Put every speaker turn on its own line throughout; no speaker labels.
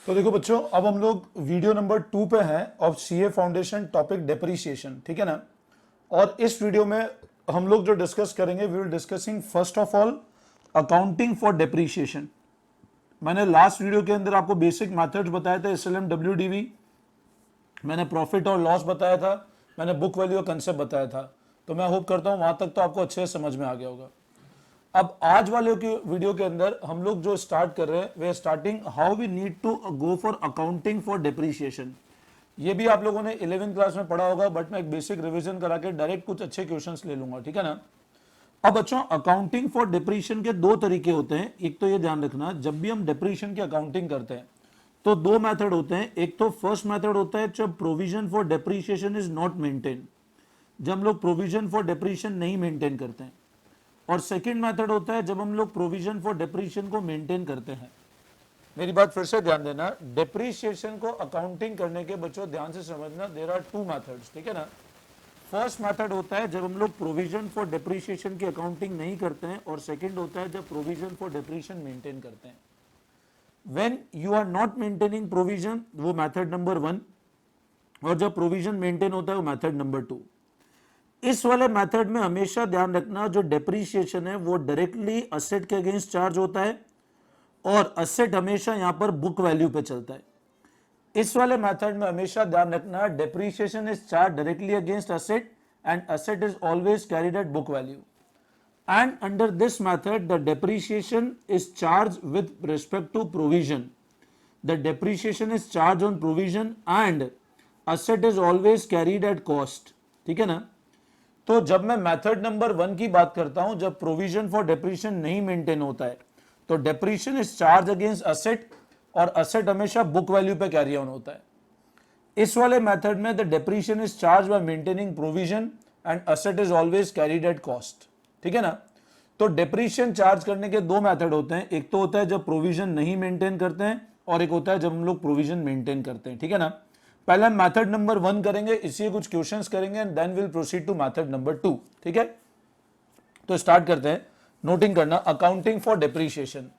तो देखो बच्चों, अब हम लोग वीडियो नंबर 2 पे हैं of CA foundation topic depreciation, ठीक है ना। और इस वीडियो में हम लोग जो डिस्कस करेंगे, we will discussing first of all accounting for depreciation. मैंने लास्ट वीडियो के अंदर आपको बेसिक मेथड्स बताए थे, एसएलएम, डब्ल्यूडीवी, मैंने प्रॉफिट और लॉस बताया था, मैंने बुक वैल्यू का कंसेप्ट बताया था। तो मैं होप करता हूं वहां तक तो आपको अच्छे से समझ में आ गया होगा। अब आज वाले की वीडियो के अंदर हम लोग जो स्टार्ट कर रहे हैं we starting how we need to go for accounting for depreciation. ये भी आप लोगों ने 11th क्लास में पढ़ा होगा, बट मैं एक बेसिक रिवीजन करा के डायरेक्ट कुछ अच्छे क्वेश्चंस ले लूंगा, ठीक है ना। अब बच्चों, अकाउंटिंग फॉर डेप्रीशिएशन के दो तरीके होते हैं। एक तो ये ध्यान रखना, जब भी हम डेप्रीशिएशन की अकाउंटिंग करते हैं तो दो मेथड होते हैं। एक तो फर्स्ट मेथड होता है जब provision for depreciation is not maintain, जब हम लोग प्रोविजन फॉर डेप्रीशिएशन नहीं मेंटेन करते हैं। और सेकंड मेथड होता है जब हम लोग प्रोविजन फॉर डेप्रीशिएशन को मेंटेन करते हैं। मेरी बात फिर से ध्यान देना, डेप्रीशिएशन को अकाउंटिंग करने के बच्चों ध्यान से समझना, देयर आर टू मेथड्स, ठीक है ना। फर्स्ट मेथड होता है जब हम लोग प्रोविजन फॉर डेप्रीशिएशन की अकाउंटिंग नहीं करते हैं, और सेकंड होता है जब प्रोविजन फॉर डेप्रीशिएशन मेंटेन करते हैं। When you are not maintaining provision, वो मेथड नंबर 1, और जब प्रोविजन मेंटेन होता है वो मेथड नंबर 2। इस वाले मेथड में हमेशा ध्यान रखना, जो डेप्रीशिएशन है वो डायरेक्टली असेट के अगेंस्ट चार्ज होता है, और असेट हमेशा यहां पर बुक वैल्यू पे चलता है। इस वाले मेथड में हमेशा ध्यान रखना, depreciation is charge directly against asset and asset is always carried at book value. And under this method the depreciation is charge with respect to provision. The depreciation is charge on provision and asset is always carried at cost, ठीक है ना। तो जब मैं method number 1 की बात करता हूं, जब प्रोविजन फॉर डेप्रीशिएशन नहीं मेंटेन होता है तो depreciation is charge against asset, और असेट हमेशा बुक वैल्यू पे कैरी ऑन होता है। इस वाले मेथड में the depreciation is charge by maintaining provision and asset is always carried at cost, ठीक है ना। तो डेप्रीशिएशन चार्ज करने के दो मेथड होते हैं, एक तो होता है जब प्रोविजन नहीं मेंटेन करते हैं, और एक होता है जब हम लोग प्रोविजन मेंटेन करते हैं, ठीक है ना। पहले हम मेथड नंबर 1 करेंगे, इसलिए कुछ क्वेश्चंस करेंगे and then will proceed to method number 2, ठीक है। तो स्टार्ट करते हैं। नोटिंग करना, accounting for depreciation.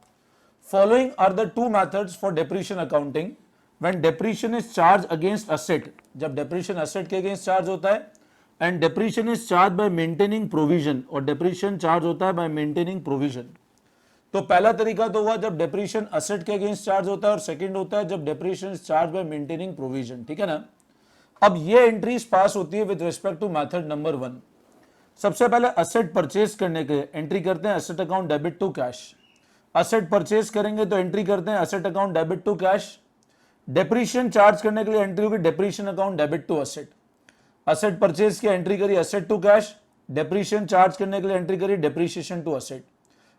Following are the two methods for depreciation accounting when depreciation is charge against asset, जब डेप्रीशिएशन असेट के अगेंस्ट चार्ज होता है, and depreciation is charge by maintaining provision, और डेप्रीशिएशन चार्ज होता है bye maintaining provision. तो पहला तरीका तो हुआ जब डेप्रीशिएशन असेट के अगेंस्ट चार्ज होता है, और सेकंड होता है जब depreciation is charge by maintaining provision, ठीक है ना। अब ये एंट्रीज पास होती है with respect to method number 1। सबसे पहले असेट परचेज करने के एंट्री करते हैं asset account debit to cash. Asset purchase करेंगे तो एंट्री करते हैं asset account debit to cash. Depreciation charge करने के लिए एंट्री होगी depreciation account debit to asset. Asset purchase की एंट्री करी asset to cash, depreciation charge करने के लिए एंट्री करी depreciation to asset.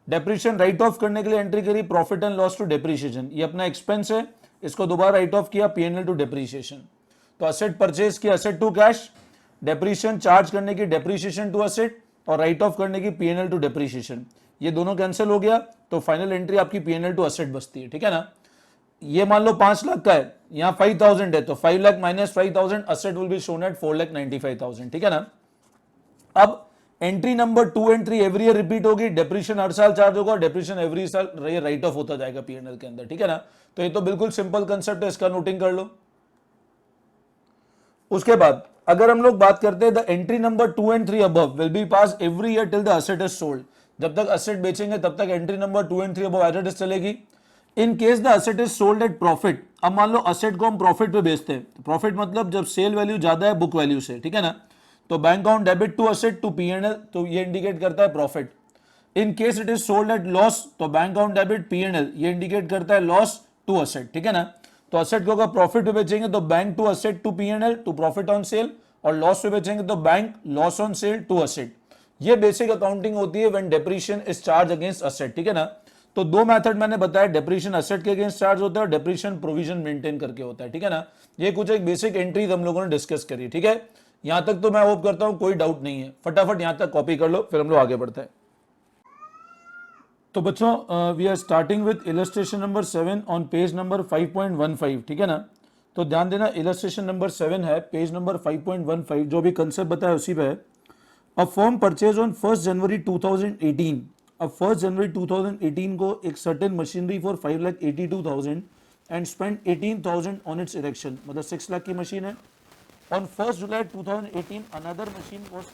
Depreciation write off करने के लिए एंट्री करी profit and loss to depreciation, ये अपना एक्सपेंस है, इसको दोबारा राइट ऑफ किया पीएनएल टू डेप्रीशिएशन। तो असेट परचेज की asset to cash, depreciation charge करने की डेप्रीशिएशन टू असेट, और राइट ऑफ करने की पीएनएल टू डेप्रीशिएशन। ये दोनों कैंसिल हो गया तो फाइनल एंट्री आपकी पीएनएल टू असेट बचती है, ठीक है ना। ये मान लो 5 लाख का है, यहां 5000 है, तो 5 lakh minus 5000 asset will be shown at 4,95,000, ठीक है ना। अब entry number 2 and 3 every year repeat होगी, डेप्रीशिएशन हर साल चार्ज होगा, डेप्रीशिएशन एवरी साल राइट ऑफ होता जाएगा पीएनएल के अंदर, ठीक है ना। तो ये तो बिल्कुल सिंपल कंसेप्ट है, इसका नोटिंग कर लो। उसके बाद अगर हम लोग बात करते हैं the entry number 2 and 3 above will be pass every year till the asset is sold. जब तक असेट बेचेंगे तब तक entry number 2 and 3 above as it is चलेगी। In case the asset is sold at profit, अब मान लो asset को हम प्रॉफिट पे बेचते हैं, प्रॉफिट मतलब जब सेल वैल्यू ज्यादा है बुक वैल्यू से, ठीक है ना। तो bank account debit to asset to PNL, तो ये इंडिकेट करता है profit. In case it is sold at loss, तो बैंक अकाउंट डेबिट पीएनएल, ये इंडिकेट करता है लॉस टू असेट, ठीक है ना। तो असेट को अगर प्रॉफिट पे बेचेंगे तो bank to asset to PNL to profit on sale, और लॉस पे बेचेंगे तो bank loss on sale to asset. ये बेसिक अकाउंटिंग होती है when depreciation is charge against asset, ठीक है ना। तो दो मेथड मैंने बताया, डेप्रीशिएशन असेट के अगेंस्ट चार्ज होता है और डेप्रीशिएशन प्रोविजन मेंटेन करके होता है, ठीक है ना। ये कुछ एक बेसिक एंट्री हम लोगों ने डिस्कस करी, ठीक है। यहां तक तो मैं होप करता हूं कोई डाउट नहीं है, फटाफट यहां तक कॉपी कर लो, फिर हम लोग आगे बढ़ते हैं। तो बच्चों we are starting with illustration number 7 on page number 5.15, ठीक है ना। तो ध्यान देना, इलस्ट्रेशन नंबर 7 है, पेज नंबर 5.15, जो भी कंसेप्ट बताया उसी पे है। अ फर्म परचेज ऑन 1 जनवरी 2018, अब 1 जनवरी 2018 को एक certain machinery for 5,82,000 and spent 18,000 on its erection, मतलब 6 लाख की मशीन है. On 1st July 2018, another machine was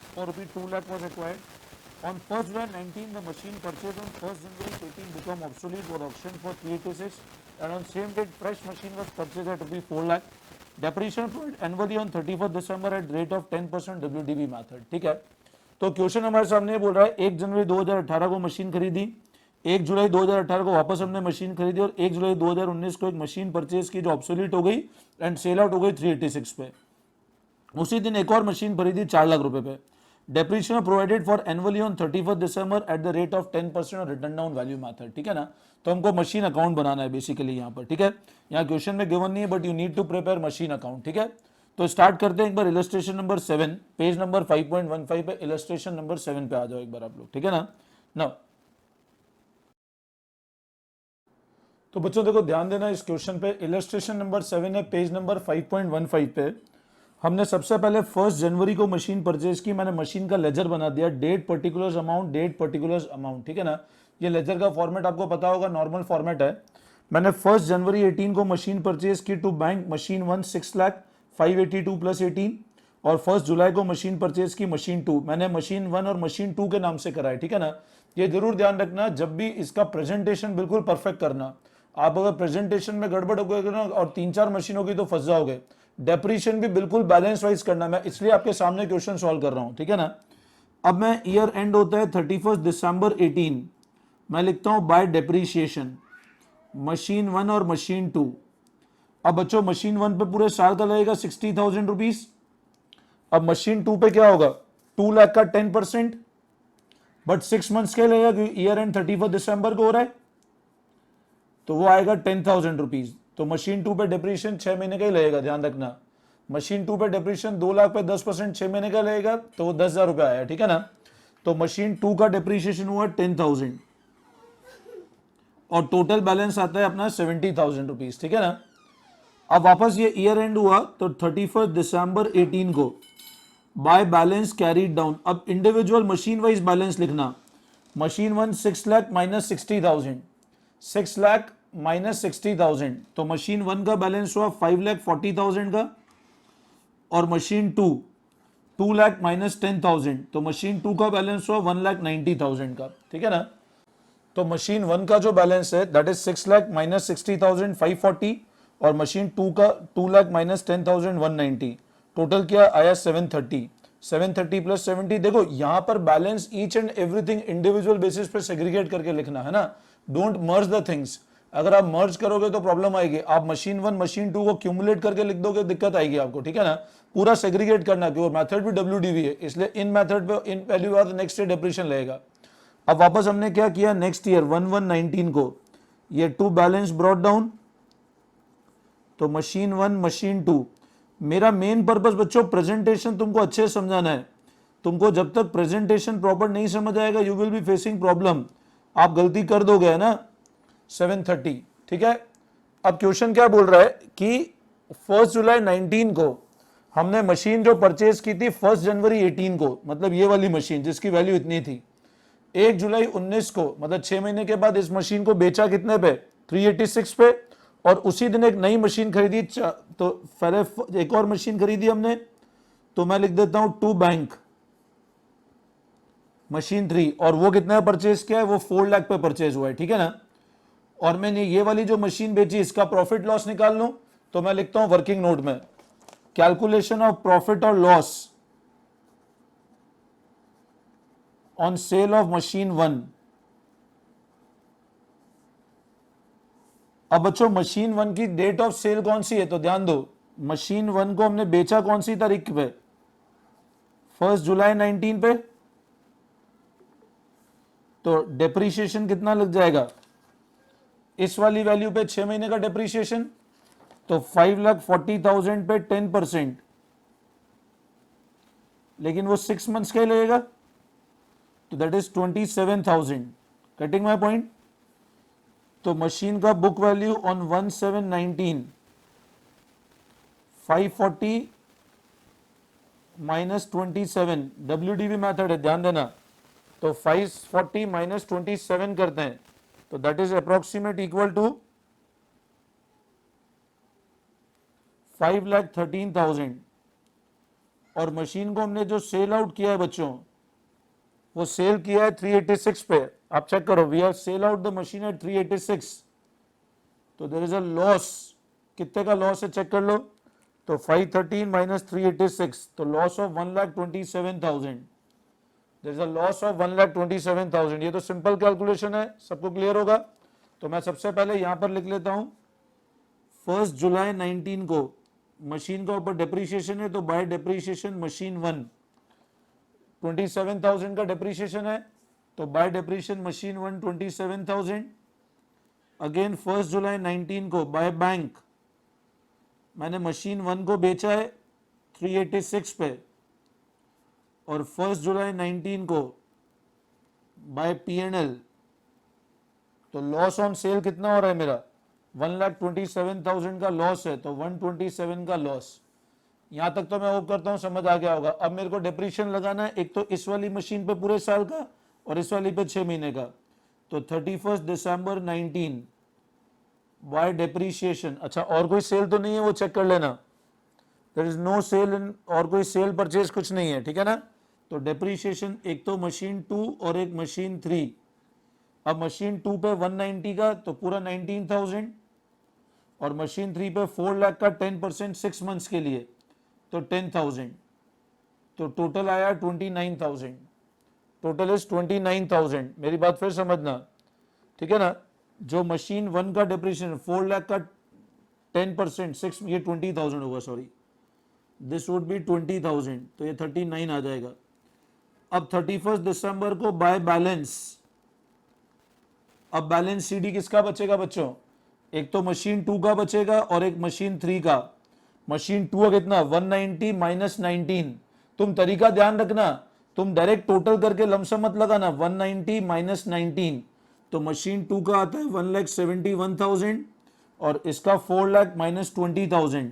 for rupees 2 lakh was acquired. On 1st July 19, the machine purchased on 1st January 18 became obsolete, was auctioned for 386, and on same date fresh machine was purchased at rupees 4 lakh. Depreciation provided annually on 31st December at rate of 10% WDV method. ठीक है, तो question हमारे सामने बोल रहा है 1 जनवरी 2018 को machine खरीदी, 1 जुलाई 2018 को वापस हमने मशीन खरीदी और 1 जुलाई 2019 को एक मशीन परचेज की जो ऑब्सोलीट हो गई एंड सेल आउट हो गई 386 पे. उसी दिन एक और मशीन खरीदी 4 लाख रुपए पे. Depreciation provided for annually on 31st December at the rate of 10% और रिटर्न डाउन वैल्यू मेथड. ठीक है ना, तो हमको मशीन अकाउंट बनाना है बेसिकली यहाँ पर. ठीक है, यहाँ क्वेश्चन में गिवन नहीं है but you need to prepare machine account. ठीक है, तो स्टार्ट करते हैं एक बार. इलस्ट्रेशन नंबर 7 पेज नंबर 5.15 पे इलस्ट्रेशन नंबर 7 पे आ जाओ एक बार आप लोग. ठीक है ना. तो बच्चों देखो ध्यान देना इस क्वेश्चन पे. इलस्ट्रेशन नंबर 7 है, पेज नंबर 5.15 पे. हमने सबसे पहले 1 जनवरी को मशीन परचेज की. मैंने मशीन का लेजर बना दिया, date particulars amount, date particulars amount. ठीक है ना, ये लेजर का फॉर्मेट आपको पता होगा, नॉर्मल फॉर्मेट है. मैंने 1 जनवरी 18 को मशीन परचेज की टू बैंक मशीन 1 6,582 प्लस 18 और 1 जुलाई को मशीन परचेज की मशीन 2. मैंने मशीन 1 और मशीन 2 के नाम से करा है. ठीक है ना, ये जरूर ध्यान रखना जब भी इसका प्रेजेंटेशन बिल्कुल परफेक्ट करना. आप अगर प्रेजेंटेशन में गड़बड़ हो गए ना और 3-4 मशीन होगी तो फंस जाओगे. डेप्रिसिएशन भी बिल्कुल बैलेंस वाइज करना. मैं इसलिए आपके सामने क्वेश्चन सॉल्व कर रहा हूं. ठीक है ना, अब मैं ईयर एंड होता है 31 दिसंबर 18, मैं लिखता हूं बाय डेप्रिसिएशन मशीन 1 और मशीन 2. अब बच्चों मशीन 1 पे पूरे साल का लगेगा 60,000 रुपीज. अब मशीन 2 पे क्या होगा 2 लाख का 10%, बट 6 मंथ्स के लगेगा क्योंकि ईयर एंड 31 दिसंबर को हो रहा है, तो वो आएगा 10,000 रुपीज. तो मशीन 2 पे डिप्रीशिएशन 6 महीने का ही लगेगा, ध्यान रखना. मशीन 2 पे डिप्रीशिएशन 2 लाख पे 10% 6 महीने का लगेगा तो वो 10,000 रुपए आया. ठीक है ना, तो मशीन 2 का डिप्रीशिएशन हुआ 10,000 और टोटल बैलेंस आता है अपना 70,000 रुपीज. ठीक है ना, अब वापस ये ईयर एंड हुआ तो 31 दिसंबर 18 को बाय बैलेंस कैरीड डाउन. अब इंडिविजुअल मशीन वाइज बैलेंस लिखना. Machine 1 6 lakh minus 60,000, 6 lakh minus 60,000, तो मशीन 1 का बैलेंस हुआ 5,40,000 का और मशीन 2 लाख माइनस 10,000, तो मशीन 2 का बैलेंस हुआ 1,90,000 का. ठीक है ना, तो मशीन 1 का जो बैलेंस है दैट इज 6 लाख माइनस 60,000 540 और मशीन 2 का 2 लाख माइनस 10,000 190. टोटल क्या आया 730 प्लस 70. देखो यहां पर balance each and everything individual basis पे सेग्रीगेट करके लिखना है ना. Don't merge the things. अगर आप मर्ज करोगे तो प्रॉब्लम आएगी. आप मशीन 1 मशीन 2 को क्यूमुलेट करके लिख दोगे दिक्कत आएगी आपको. ठीक है ना, पूरा सेग्रीगेट करना क्यों. मेथड भी WDV है इसलिए इन मेथड पे इन वैल्यू बाद नेक्स्ट ईयर डेप्रिसिएशन लगेगा. अब वापस हमने क्या किया नेक्स्ट ईयर 1/1/19 को ये 2 बैलेंस ब्रॉट डाउन, तो मशीन 1 मशीन 2. मेरा मेन पर्पस बच्चों प्रेजेंटेशन तुमको अच्छे से समझाना है. तुमको जब तक प्रेजेंटेशन प्रॉपर नहीं समझ आएगा you will be facing problem. आप गलती कर दोगे ना 730. ठीक है, अब क्वेश्चन क्या बोल रहा है कि 1 जुलाई 19 को हमने मशीन जो परचेज की थी 1 जनवरी 18 को, मतलब ये वाली मशीन जिसकी वैल्यू इतनी थी, 1 जुलाई 19 को मतलब 6 महीने के बाद इस मशीन को बेचा कितने पे 386 पे और उसी दिन एक नई मशीन खरीदी. तो पहले एक और मशीन खरीदी हमने, तो मैं लिख देता हूं टू बैंक मशीन 3 और वो कितना परचेज किया है वो 4 लाख पे परचेज हुआ है. ठीक है ना, और मैंने ये वाली जो मशीन बेची इसका प्रॉफिट लॉस निकाल लूं तो मैं लिखता हूं वर्किंग नोट में कैलकुलेशन ऑफ प्रॉफिट और loss on cell of machine 1. अब बच्चों मशीन 1 की डेट ऑफ सेल कौन सी है, तो ध्यान दो मशीन 1 को हमने बेचा कौन सी तारीख पे 1 जुलाई 19 पे, तो डेप्रीशिएशन कितना लग जाएगा इस वाली वैल्यू पे 6 महीने का डेप्रीशिएशन, तो 5,40,000 पे 10%, लेकिन वो 6 मंथ्स का ही लगेगा तो that is 27,000. Cutting my point. तो मशीन का book value on 1/7/19 540 minus 27 WDV method है ध्यान देना. तो 540 माइनस 27 करते हैं तो that is approximate equal to 5,13,000 और मशीन को हमने जो सेल आउट किया है बच्चों, वो सेल किया है 386 पे। आप चेक करो, we have sell out the machine at 386, तो देयर इज अ लॉस। कितने का लॉस है चेक कर लो, तो 513 माइनस 386, तो loss of 1,27,000। There is a loss of 1,27,000। ये तो सिंपल कैलकुलेशन है, सबको क्लियर होगा। तो मैं सबसे पहले यहां पर लिख लेता हूं 1 जुलाई 19 को मशीन का ऊपर डिप्रीशिएशन है, तो बाय डिप्रीशिएशन मशीन 1 27,000 का डिप्रीशिएशन है, तो बाय डिप्रीशिएशन मशीन 1 27,000। अगेन 1 जुलाई 19 को बाय बैंक मैंने मशीन 1 को बेचा है 386 पे, और 1 जुलाई 19 को बाय P&L, तो लॉस ऑन सेल कितना हो रहा है मेरा, 1,27,000 का लॉस है, तो 127 का लॉस। यहां तक तो मैं होप करता हूं समझ आ गया होगा। अब मेरे को डिप्रीशिएशन लगाना है, एक तो इस वाली मशीन पे पूरे साल का और इस वाली पे 6 महीने का, तो 31 दिसंबर 19 बाय डिप्रीशिएशन। अच्छा, और कोई सेल तो नहीं है, वो चेक कर लेना, देयर इज नो सेल इन, और कोई सेल परचेज कुछ नहीं है, ठीक है ना। तो डिप्रीशिएशन एक तो मशीन 2 और एक मशीन 3। अब मशीन 2 पे 190 का, तो पूरा 19,000, और मशीन 3 पे 4 लाख का 10% 6 मंथ्स के लिए, तो 10,000, तो टोटल आया 29,000। Total is 29,000। मेरी बात फिर समझना, ठीक है ना। जो मशीन 1 का डिप्रीशिएशन 4 लाख का 10% 6, ये 20,000 होगा, सॉरी, दिस वुड बी 20,000, तो ये 39 आ जाएगा। अब 31 दिसंबर को बाय बैलेंस, अब बैलेंस सीडी किसका बचेगा बच्चों, एक तो मशीन 2 का बचेगा और एक मशीन 3 का। मशीन 2 का कितना, 190 माइनस 19। तुम तरीका ध्यान रखना, तुम डायरेक्ट टोटल करके लमसम मत लगाना, 190 माइनस 19, तो मशीन 2 का आता है 1,71,000 और इसका 4 लाख माइनस 20,000,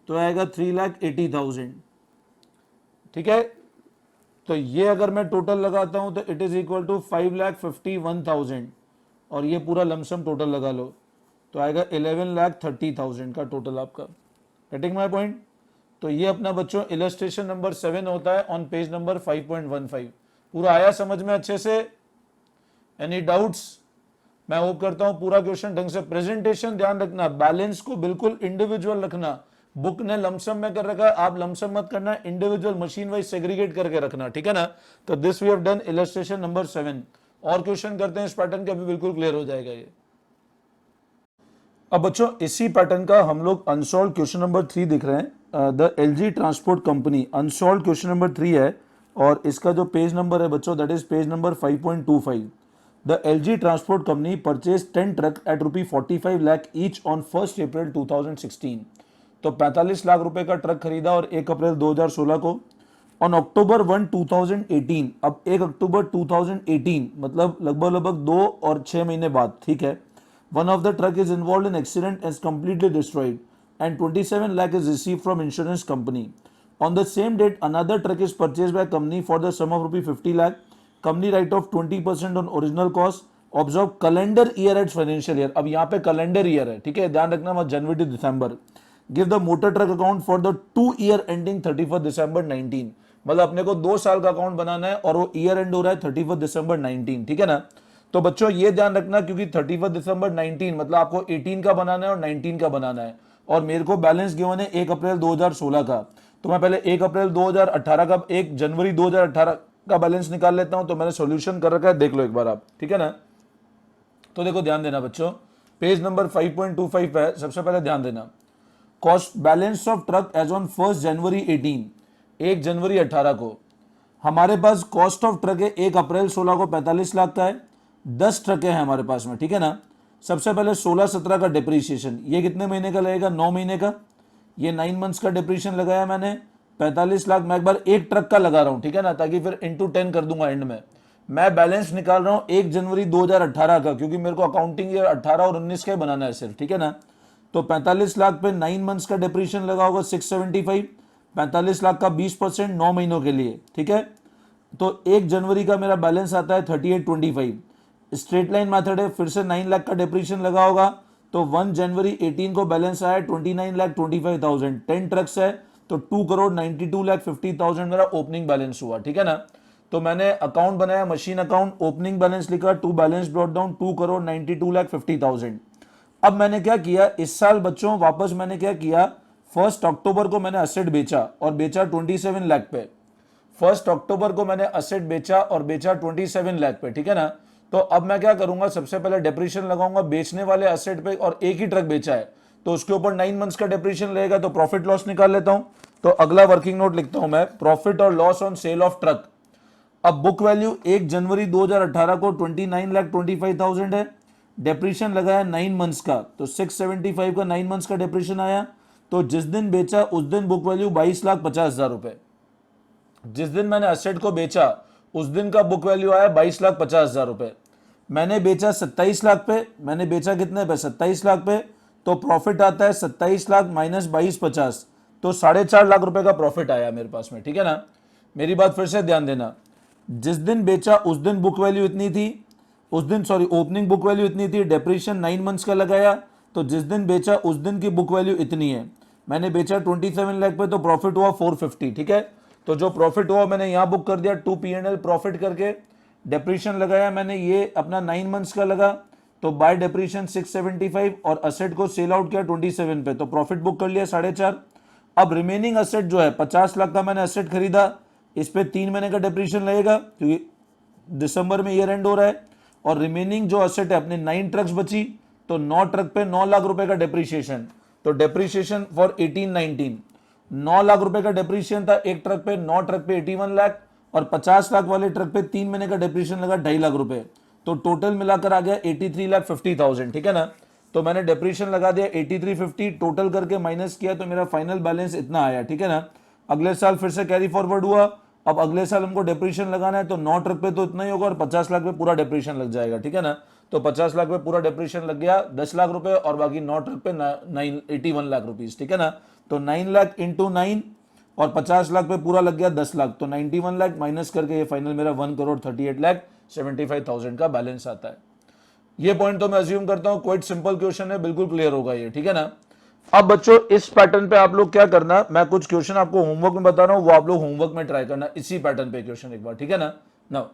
तो आएगा 3,80,000, ठीक है। तो ये अगर मैं टोटल लगाता हूं तो इट इज इक्वल टू 5,51,000, और ये पूरा लमसम टोटल लगा लो, तो आएगा 11,30,000 का टोटल आपका। Getting my point. तो ये अपना बच्चों इलस्ट्रेशन नंबर 7 होता है ऑन पेज नंबर 5.15। पूरा आया समझ में अच्छे से, एनी डाउट्स। मैं होप करता हूं पूरा क्वेश्चन ढंग से। प्रेजेंटेशन ध्यान रखना, बैलेंस को बिल्कुल इंडिविजुअल रखना। बुक ने लमसम में कर रखा है, आप लमसम मत करना, इंडिविजुअल मशीन वाइज सेग्रीगेट करके रखना, ठीक है ना। तो this we have done illustration number 7। और क्वेश्चन करते हैं इस पैटर्न के, अभी बिल्कुल क्लियर हो जाएगा ये। अब बच्चों इसी पैटर्न का हम लोग अनसॉल्व क्वेश्चन नंबर 3 दिख रहे हैं। The LG transport company, unsolved question number 3 है, और इसका जो पेज नंबर है बच्चों that is page number 5.25। The LG transport company purchase 10 truck at ₹45 lakh each on 1 April 2016। तो 45 लाख रुपए का ट्रक खरीदा और 1 अप्रैल 2016 को। ऑन अक्टूबर 1, 2018, अब 1 अक्टूबर 2018 मतलब लगभग 2 और 6 महीने बाद, ठीक है। One of the truck is involved in accident and is completely destroyed, and 27 lakh is received from insurance company. On the same date, another truck is purchased by company for the sum of ₹50 lakh. Company write off 20% on original cost. Observe calendar year at financial year. अब यहाँ पे calendar year है, ठीक है, ध्यान रखना मत, जनवरी टू दिसंबर। Give the motor truck account for the 2 year ending 31 December 19। मतलब अपने को 2 साल का अकाउंट बनाना है और वो ईयर एंड हो रहा है 31 दिसंबर 19, ठीक है ना। तो बच्चों ये ध्यान रखना, क्योंकि 31 दिसंबर 19 मतलब आपको 18 का बनाना है और 19 का बनाना है, और मेरे को बैलेंस गिवन है 1 अप्रैल 2016 का। तो मैं पहले 1 अप्रैल 2018 का, 1 जनवरी 2018 का बैलेंस निकाल लेता हूं। तो मैंने सॉल्यूशन कर रखा है, देख लो एक बार आप, ठीक है ना। तो देखो ध्यान देना बच्चों, पेज नंबर 5.25 पे है, सबसे पहले ध्यान देना। Cost balance of truck as on 1 जनवरी 18, 1 जनवरी 18 को हमारे पास कॉस्ट ऑफ ट्रक है 1 अप्रैल 16 को 45 लाख का है। 10 ट्रकें हैं हमारे पास में, ठीक है ना। सबसे पहले 16-17 का डिप्रीशिएशन, ये कितने महीने का लगेगा, 9 महीने का। ये 9 मंथ्स का डिप्रीशिएशन लगाया मैंने, 45 लाख। मैं एक बार एक ट्रक का लगा रहा हूं, ठीक है ना, ताकि फिर इंटू 10 कर दूंगा एंड में। मैं बैलेंस निकाल रहा हूं 1 जनवरी 2018 का, क्योंकि मेरे को अकाउंटिंग ईयर 18 और 19 का ही बनाना है सिर्फ, ठीक है ना। तो 45 लाख पे 9 मंथ्स का डिप्रीशिएशन लगा होगा 675। 45 लाख का 20% 9 महीनों के लिए, ठीक है। तो 1 जनवरी का मेरा बैलेंस आता है 3825। स्ट्रेट लाइन मेथड है, फिर से 9 लाख का डिप्रीशिएशन लगा होगा, तो 1 जनवरी 18 को बैलेंस आया 29,25,000, 10 ट्रक्स है तो 2,92,50,000 मेरा ओपनिंग बैलेंस हुआ, ठीक है ना। तो मैंने अकाउंट बनाया, मशीन अकाउंट, ओपनिंग बैलेंस लिखा, टू बैलेंस ब्रॉट डाउन 2,92,50,000। अब मैंने क्या किया इस साल बच्चों, वापस मैंने क्या किया, 1 अक्टूबर को मैंने असेट बेचा और बेचा 27 लाख पे। 1 अक्टूबर को मैंने असेट बेचा और बेचा 27 लाख पे, ठीक है ना। तो अब मैं क्या करूंगा, सबसे पहले डेप्रिशिएशन लगाऊंगा बेचने वाले असेट पे, और एक ही ट्रक बेचा है तो उसके ऊपर 9 मंथ्स का डेप्रिशिएशन लगेगा, तो प्रॉफिट लॉस निकाल लेता हूं। तो अगला वर्किंग नोट लिखता हूं मैं, प्रॉफिट और loss on cell of truck. अब बुक वैल्यू 1 जनवरी 2018 को 29,25,000 है, डेप्रिशिएशन लगाया 9 मंथ्स का, तो 675 का 9 मंथ्स का डेप्रिशिएशन आया। तो जिस दिन बेचा उस दिन बुक वैल्यू 22,50,000 रुपए। जिस दिन मैंने असेट को बेचा उस दिन का बुक वैल्यू आया 22,50,000 रुपए। मैंने बेचा 27 लाख पे, मैंने बेचा कितने पे, 27 लाख पे, तो प्रॉफिट आता है 27 लाख माइनस 22,50, तो 4.5 लाख रुपए का प्रॉफिट आया मेरे पास में, ठीक है ना। मेरी बात फिर से ध्यान देना, जिस दिन बेचा उस दिन बुक वैल्यू इतनी थी, उस दिन सॉरी ओपनिंग बुक वैल्यू इतनी थी, डेप्रिशिएशन 9 मंथ्स का लगाया, तो जिस दिन बेचा उस दिन की बुक वैल्यू इतनी है। मैंने बेचा 27 लाख पे तो प्रॉफिट हुआ 450, ठीक है। तो जो प्रॉफिट हुआ मैंने यहां बुक कर दिया 2 P&L प्रॉफिट करके, डेप्रिशिएशन लगाया मैंने ये अपना 9 मंथ्स का लगा, तो बाय डेप्रिशिएशन 675 और असेट को सेल आउट किया 27 पे, तो प्रॉफिट बुक कर लिया 4.5। अब रिमेनिंग असेट जो है 50 लाख का मैंने असेट खरीदा, इस पे 3 महीने का डेप्रिशिएशन लगेगा क्योंकि दिसंबर में ईयर एंड हो रहा है, और रिमेनिंग जो असेट है अपने 9 ट्रक्स बची, तो 9 ट्रक पे 9 लाख रुपए का डेप्रिशिएशन, तो डेप्रिशिएशन फॉर 18-19 9 लाख रुपए का डेप्रिशिएशन था एक ट्रक पे, 9 ट्रक पे 81 लाख, और 50 लाख वाले ट्रक पे 3 महीने का डेप्रिशिएशन लगा 2.5 लाख रुपए, तो टोटल मिलाकर आ गया 83,50,000, ठीक है ना। तो मैंने डेप्रिशिएशन लगा दिया 8350, टोटल करके माइनस किया तो मेरा फाइनल बैलेंस इतना आया, ठीक है ना। अगले साल फिर से कैरी फॉरवर्ड हुआ, अब अगले साल हमको डेप्रिशिएशन लगाना है, तो 9 ट्रक पे तो इतना ही होगा और 50 लाख पे पूरा डेप्रिशिएशन लग जाएगा, ठीक है ना। तो 50 लाख पे पूरा डेप्रिशिएशन लग गया 10 लाख रुपए, और बाकी 9 ट्रक पे 81 लाख रुपीस, ठीक है ना। तो 9 लाख इंटू 9 और 50 लाख पे पूरा लग गया 10 लाख, तो 91 लाख माइनस करके ये फाइनल मेरा 1,38,75,000 का बैलेंस आता है। ये पॉइंट तो मैं अज्यूम करता हूं क्वाइट सिंपल क्वेश्चन है, बिल्कुल क्लियर होगा ये, ठीक है ना। अब बच्चों इस पैटर्न पे आप लोग क्या करना, मैं कुछ क्वेश्चन आपको होमवर्क में बता रहा हूं, वो आप लोग होमवर्क में ट्राई करना इसी पैटर्न पे क्वेश्चन एक बार, ठीक है ना। नाउ